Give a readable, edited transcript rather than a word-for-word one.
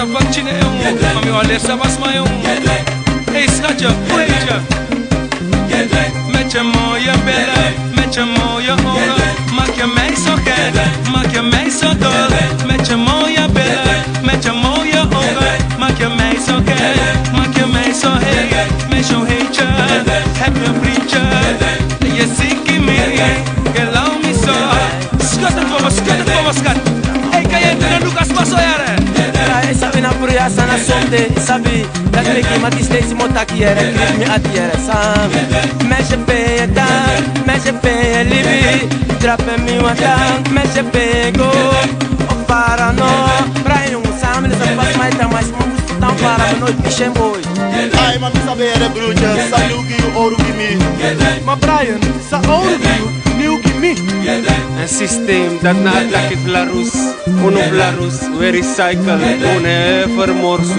essa vaccine é mami olha essa basma é ei schatje poeja met je mooie billen met je mooie ogen maak je mij zo gek maak je mij zo dol met je mooie billen met je mooie ogen maak je mij zo gek maak je mij zo heet met zo'n heetje heb je een vriendje je ziet in me geloof me zo schud het voor me schat hey kan je naar Lucas Passoyare sabe na puriaça na sonde sabe dat me que mati steeds mota que era me atiera sam mexe pega mexe pega libi trape mi wata mexe pego o para no praia sam nessa faz mais tá mais tão para noite me chamou ai mas me sabe era bruxa salugi ouro que me mas Brian sa ouro que me Een systeem dat na atake Belarus, uno Belarus, we recycle, une vermorso.